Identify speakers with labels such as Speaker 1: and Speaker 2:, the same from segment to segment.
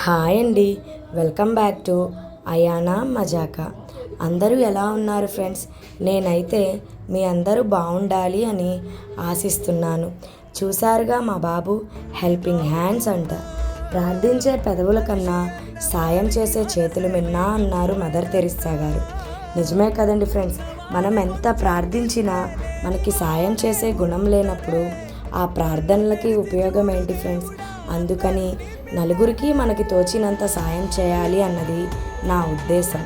Speaker 1: Hi అండి, welcome back to అయానా మజాకా. అందరూ ఎలా ఉన్నారు ఫ్రెండ్స్? నేనైతే మీ అందరూ బాగుండాలి అని ఆశిస్తున్నాను. చూసారుగా మా బాబు హెల్పింగ్ హ్యాండ్స్ అంట. ప్రార్థించే పెదవుల కన్నా సాయం చేసే చేతులు మిన్నా అన్నారు మదర్ తెరిస్సా గారు. నిజమే కదండి ఫ్రెండ్స్. మనం ఎంత ప్రార్థించినా మనకి సాయం చేసే గుణం లేనప్పుడు ఆ ప్రార్థనలకి ఉపయోగం ఏంటి ఫ్రెండ్స్? అందుకని నలుగురికి మనకి తోచినంత సాయం చేయాలి అన్నది నా ఉద్దేశం.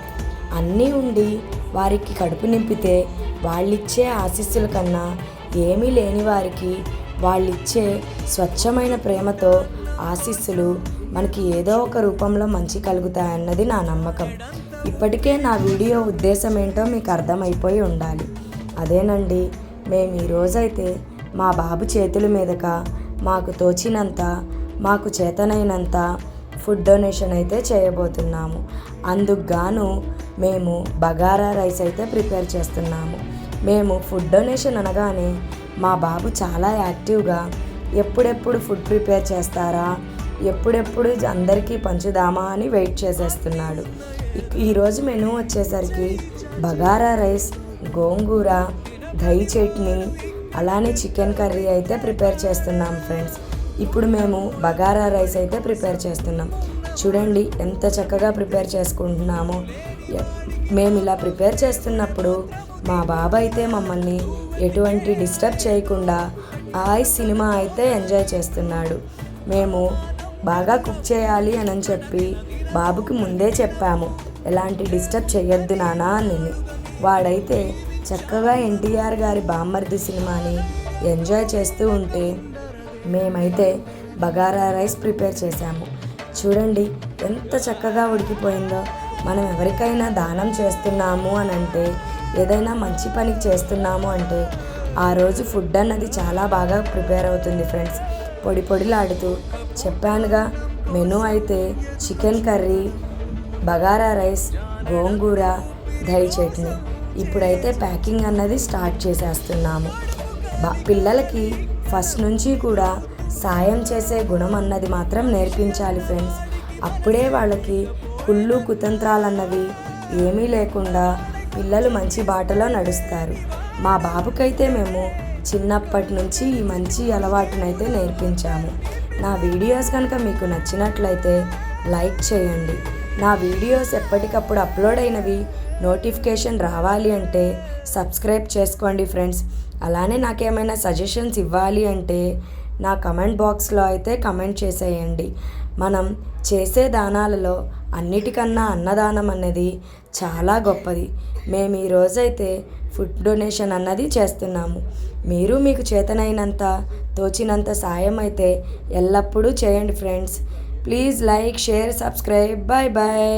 Speaker 1: అన్నీ ఉండి వారికి కడుపు నింపితే వాళ్ళిచ్చే ఆశీస్సుల కన్నా ఏమీ లేని వారికి వాళ్ళిచ్చే స్వచ్ఛమైన ప్రేమతో ఆశీస్సులు మనకి ఏదో ఒక రూపంలో మంచి కలుగుతాయన్నది నా నమ్మకం. ఇప్పటికే నా వీడియో ఉద్దేశం ఏంటో మీకు అర్థమైపోయి ఉండాలి. అదేనండి, మేము ఈరోజైతే మా బాబు చేతుల మీదక మాకు తోచినంత, మాకు చేతనైనంత ఫుడ్ డొనేషన్ అయితే చేయబోతున్నాము. అందుకు గాను మేము బగారా రైస్ అయితే ప్రిపేర్ చేస్తున్నాము. మేము ఫుడ్ డొనేషన్ అనగానే మా బాబు చాలా యాక్టివ్గా ఎప్పుడెప్పుడు ఫుడ్ ప్రిపేర్ చేస్తారా, ఎప్పుడెప్పుడు అందరికీ పంచుదామా అని వెయిట్ చేసేస్తున్నాడు. ఈరోజు మెనూ వచ్చేసరికి బగారా రైస్, గోంగూర, దహి చట్నీ, అలానే చికెన్ కర్రీ అయితే ప్రిపేర్ చేస్తున్నాం ఫ్రెండ్స్. ఇప్పుడు మేము బగారా రైస్ అయితే ప్రిపేర్ చేస్తున్నాం. చూడండి ఎంత చక్కగా ప్రిపేర్ చేసుకుంటున్నామో. మేము ఇలా ప్రిపేర్ చేస్తున్నప్పుడు మా బాబు అయితే మమ్మల్ని ఎటువంటి డిస్టర్బ్ చేయకుండా సినిమా అయితే ఎంజాయ్ చేస్తున్నాడు. మేము బాగా కుక్ చేయాలి అని చెప్పి బాబుకి ముందే చెప్పాము, ఎలాంటి డిస్టర్బ్ చేయొద్దు నానా అని. వాడైతే చక్కగా ఎన్టీఆర్ గారి బామ్మర్ది సినిమాని ఎంజాయ్ చేస్తూ ఉంటే మేమైతే బగారా రైస్ ప్రిపేర్ చేశాము. చూడండి ఎంత చక్కగా ఉడికిపోయిందో. మనం ఎవరికైనా దానం చేస్తున్నాము అని అంటే, ఏదైనా మంచి పనికి చేస్తున్నాము అంటే ఆ రోజు ఫుడ్ అన్నది చాలా బాగా ప్రిపేర్ అవుతుంది ఫ్రెండ్స్. పొడి పొడిలాడుతూ చెప్పానుగా. మెనూ అయితే చికెన్ కర్రీ, బగారా రైస్, గోంగూర, దహి చట్నీ. ఇప్పుడైతే ప్యాకింగ్ అన్నది స్టార్ట్ చేసేస్తున్నాము. పిల్లలకి ఫస్ట్ నుంచి కూడా సాయం చేసే గుణం అన్నది మాత్రం నేర్పించాలి ఫ్రెండ్స్. అప్పుడే వాళ్ళకి కుళ్ళు కుతంత్రాలు అన్నవి ఏమీ లేకుండా పిల్లలు మంచి బాటలో నడుస్తారు. మా బాబుకైతే మేము చిన్నప్పటి నుంచి ఈ మంచి అలవాటునైతే నేర్పించాము. నా వీడియోస్ కనుక మీకు నచ్చినట్లయితే లైక్ చేయండి. నా వీడియోస్ ఎప్పటికప్పుడు అప్లోడ్ అయినవి నోటిఫికేషన్ రావాలి అంటే సబ్స్క్రైబ్ చేసుకోండి ఫ్రెండ్స్. అలానే నాకేమైనా సజెషన్స్ ఇవ్వాలి అంటే నా కమెంట్ బాక్స్లో అయితే కమెంట్ చేసేయండి. మనం చేసే దానాలలో అన్నిటికన్నా అన్నదానం అన్నది చాలా గొప్పది. మేము ఈరోజైతే ఫుడ్ డొనేషన్ అన్నది చేస్తున్నాము. మీరు మీకు చేతనైనంత, తోచినంత సాయం అయితే ఎల్లప్పుడూ చేయండి friends. Please like, share, subscribe. Bye bye.